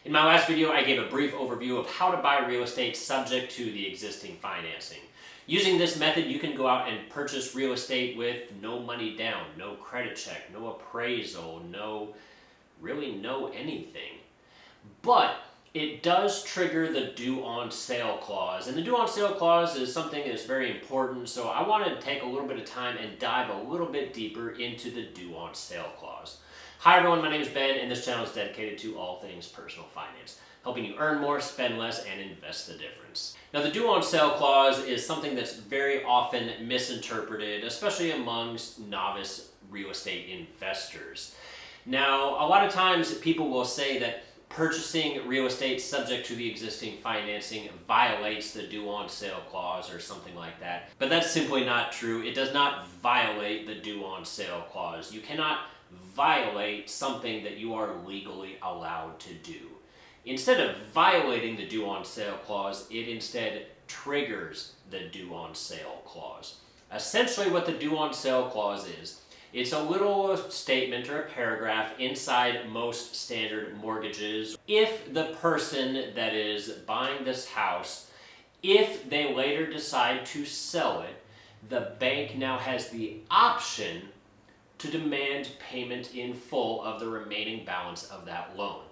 In my last video, I gave a brief overview of how to buy real estate subject to the existing financing. Using this method, you can go out and purchase real estate with no money down, no credit check, no appraisal, really no anything. But it does trigger the due on sale clause. And the due on sale clause is something that's very important, so I wanted to take a little bit of time and dive a little bit deeper into the due on sale clause. Hi everyone, my name is Ben, and this channel is dedicated to all things personal finance, helping you earn more, spend less, and invest the difference. Now, the due on sale clause is something that's very often misinterpreted, especially amongst novice real estate investors. Now, a lot of times people will say that purchasing real estate subject to the existing financing violates the due on sale clause or something like that. But that's simply not true. It does not violate the due on sale clause. You cannot violate something that you are legally allowed to do. Instead of violating the due on sale clause, it instead triggers the due on sale clause. Essentially what the due on sale clause is, it's a little statement or a paragraph inside most standard mortgages. If the person that is buying this house, if they later decide to sell it, the bank now has the option to demand payment in full of the remaining balance of that loan.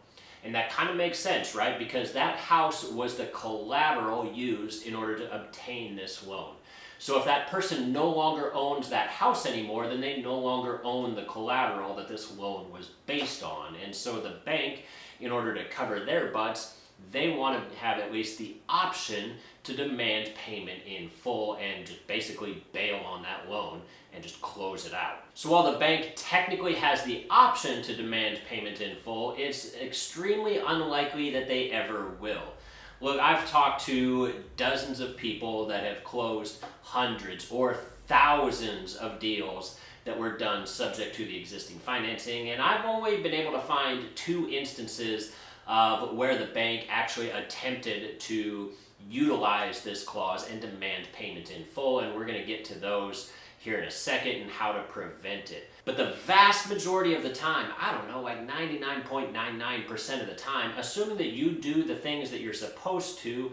And that kind of makes sense, right? Because that house was the collateral used in order to obtain this loan. So if that person no longer owns that house anymore, then they no longer own the collateral that this loan was based on. And so the bank, in order to cover their butts, they want to have at least the option to demand payment in full and just basically bail on that loan and just close it out. So while the bank technically has the option to demand payment in full, it's extremely unlikely that they ever will. Look, I've talked to dozens of people that have closed hundreds or thousands of deals that were done subject to the existing financing, and I've only been able to find 2 instances of where the bank actually attempted to utilize this clause and demand payment in full, and we're going to get to those here in a second and how to prevent it. But the vast majority of the time, I don't know, like 99.99% of the time, assuming that you do the things that you're supposed to,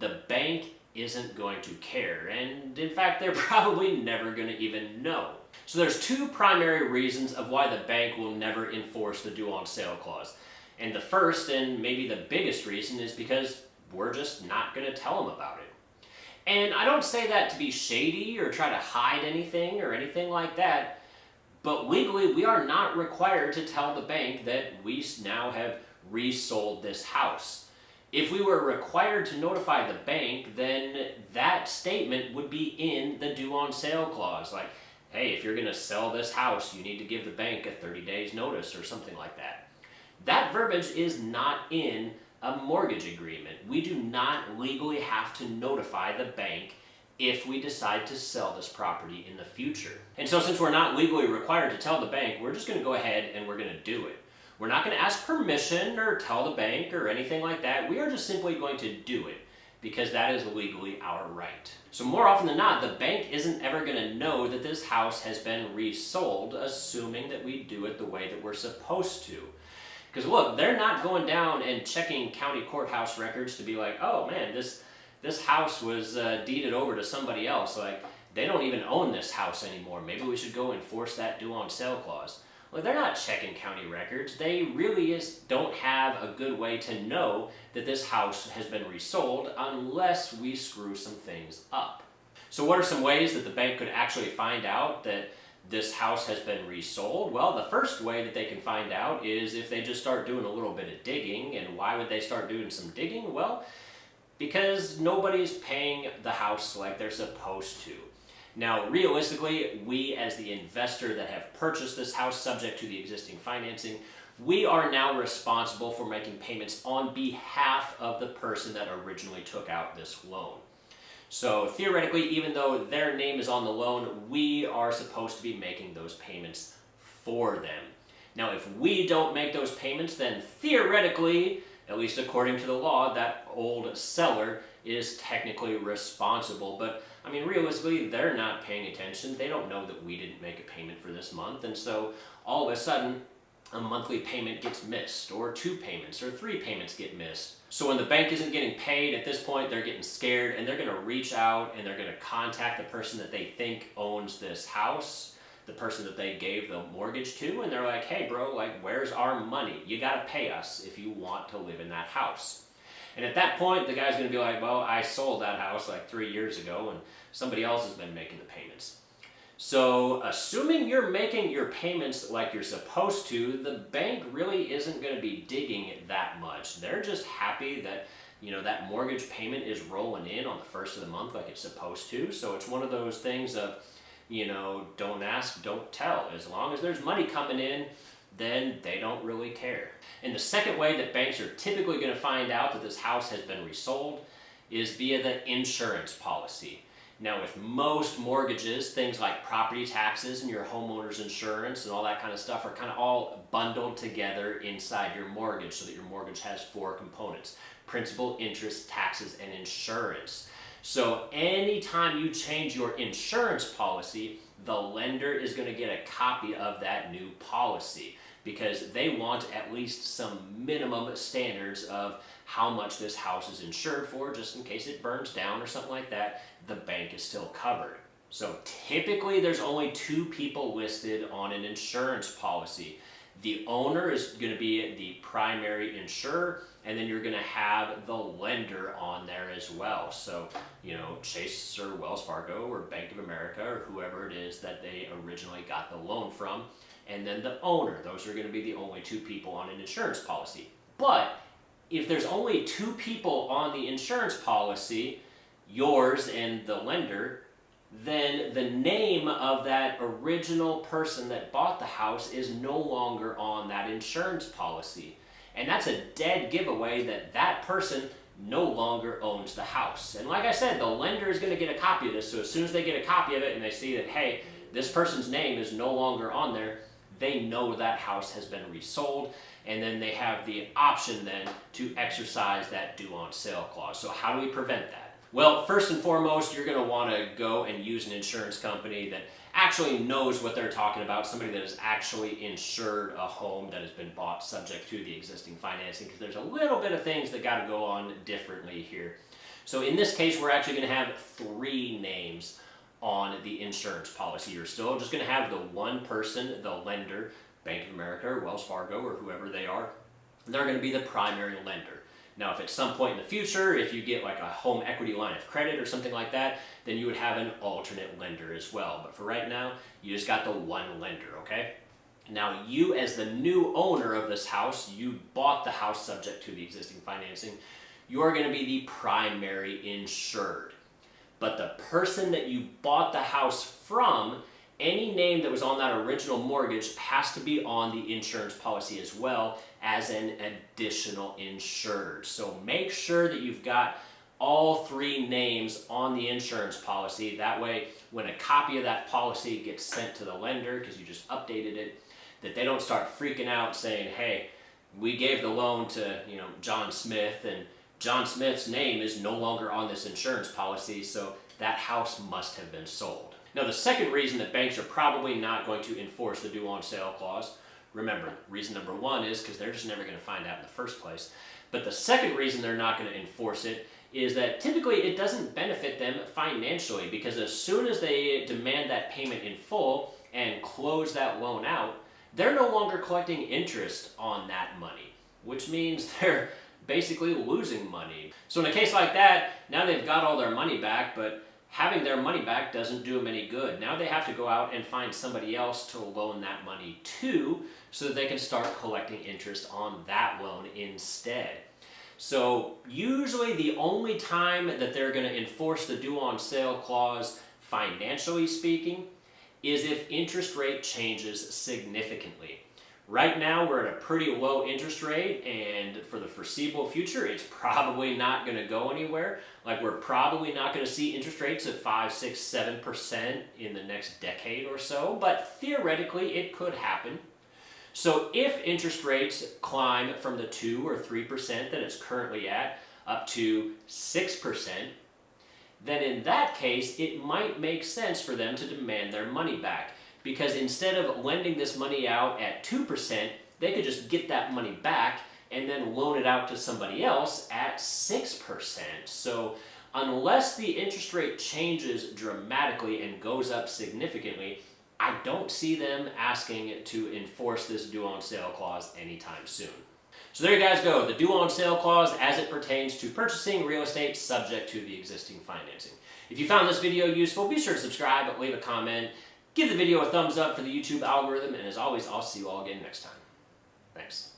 the bank isn't going to care. And in fact, they're probably never going to even know. So there's 2 primary reasons of why the bank will never enforce the due on sale clause. And the first and maybe the biggest reason is because we're just not going to tell them about it. And I don't say that to be shady or try to hide anything or anything like that, but legally we are not required to tell the bank that we now have resold this house. If we were required to notify the bank, then that statement would be in the due on sale clause. Like, hey, if you're going to sell this house, you need to give the bank a 30 days notice or something like that. That verbiage is not in a mortgage agreement. We do not legally have to notify the bank if we decide to sell this property in the future. And so since we're not legally required to tell the bank, we're just going to go ahead and we're going to do it. We're not going to ask permission or tell the bank or anything like that. We are just simply going to do it because that is legally our right. So more often than not, the bank isn't ever going to know that this house has been resold, assuming that we do it the way that we're supposed to. Because look, they're not going down and checking county courthouse records to be like, oh man, this house was deeded over to somebody else. Like, they don't even own this house anymore. Maybe we should go enforce that due on sale clause. Well, they're not checking county records. They really don't have a good way to know that this house has been resold unless we screw some things up. So what are some ways that the bank could actually find out that this house has been resold? Well, the first way that they can find out is if they just start doing a little bit of digging. And why would they start doing some digging? Well, because nobody's paying the house like they're supposed to. Now, realistically, we as the investor that have purchased this house subject to the existing financing, we are now responsible for making payments on behalf of the person that originally took out this loan. So theoretically, even though their name is on the loan, we are supposed to be making those payments for them. Now, if we don't make those payments, then theoretically, at least according to the law, that old seller is technically responsible. But I mean, realistically, they're not paying attention. They don't know that we didn't make a payment for this month. And so all of a sudden, a monthly payment gets missed, or 2 payments, or 3 payments get missed. So when the bank isn't getting paid, at this point they're getting scared and they're going to reach out and they're going to contact the person that they think owns this house, the person that they gave the mortgage to, and they're like, hey bro, like, where's our money? You got to pay us if you want to live in that house. And at that point, the guy's going to be like, well, I sold that house like 3 years ago and somebody else has been making the payments. So assuming you're making your payments like you're supposed to, the bank really isn't going to be digging it that much. They're just happy that, that mortgage payment is rolling in on the first of the month like it's supposed to. So it's one of those things of, don't ask, don't tell. As long as there's money coming in, then they don't really care. And the second way that banks are typically going to find out that this house has been resold is via the insurance policy. Now, with most mortgages, things like property taxes and your homeowner's insurance and all that kind of stuff are kind of all bundled together inside your mortgage, so that your mortgage has 4 components: principal, interest, taxes, and insurance. So anytime you change your insurance policy, the lender is going to get a copy of that new policy, because they want at least some minimum standards of how much this house is insured for, just in case it burns down or something like that. The bank is still covered. So typically there's only 2 people listed on an insurance policy. The owner is going to be the primary insurer, and then you're going to have the lender on there as well. So, Chase or Wells Fargo or Bank of America or whoever it is that they originally got the loan from, and then the owner. Those are going to be the only 2 people on an insurance policy. But if there's only 2 people on the insurance policy, yours and the lender, then the name of that original person that bought the house is no longer on that insurance policy. And that's a dead giveaway that that person no longer owns the house. And like I said, the lender is going to get a copy of this. So as soon as they get a copy of it and they see that, hey, this person's name is no longer on there, they know that house has been resold. And then they have the option then to exercise that due on sale clause. So how do we prevent that? Well, first and foremost, you're going to want to go and use an insurance company that actually knows what they're talking about, somebody that has actually insured a home that has been bought subject to the existing financing, because there's a little bit of things that got to go on differently here. So in this case, we're actually going to have 3 names on the insurance policy. You're still just going to have the one person, the lender, Bank of America or Wells Fargo or whoever they are. They're going to be the primary lender. Now, if at some point in the future, if you get like a home equity line of credit or something like that, then you would have an alternate lender as well. But for right now, you just got the one lender, okay? Now, you as the new owner of this house, you bought the house subject to the existing financing, you're going to be the primary insured. But the person that you bought the house from, any name that was on that original mortgage has to be on the insurance policy as well as an additional insured. So make sure that you've got all 3 names on the insurance policy. That way, when a copy of that policy gets sent to the lender, because you just updated it, that they don't start freaking out saying, hey, we gave the loan to John Smith, and John Smith's name is no longer on this insurance policy, so that house must have been sold. Now, the second reason that banks are probably not going to enforce the due on sale clause, remember, reason number 1 is because they're just never going to find out in the first place. But the second reason they're not going to enforce it is that typically it doesn't benefit them financially, because as soon as they demand that payment in full and close that loan out, they're no longer collecting interest on that money, which means they're basically losing money. So in a case like that, now they've got all their money back, but having their money back doesn't do them any good. Now they have to go out and find somebody else to loan that money to so that they can start collecting interest on that loan instead. So usually the only time that they're going to enforce the due on sale clause, financially speaking, is if interest rate changes significantly. Right now we're at a pretty low interest rate, and for the foreseeable future it's probably not going to go anywhere. Like, we're probably not going to see interest rates of 5, 6, 7% in the next decade or so, but theoretically it could happen. So if interest rates climb from the 2 or 3% that it's currently at up to 6%, then in that case it might make sense for them to demand their money back. Because instead of lending this money out at 2%, they could just get that money back and then loan it out to somebody else at 6%. So unless the interest rate changes dramatically and goes up significantly, I don't see them asking to enforce this due on sale clause anytime soon. So there you guys go, the due on sale clause as it pertains to purchasing real estate subject to the existing financing. If you found this video useful, be sure to subscribe, leave a comment, give the video a thumbs up for the YouTube algorithm, and as always, I'll see you all again next time. Thanks.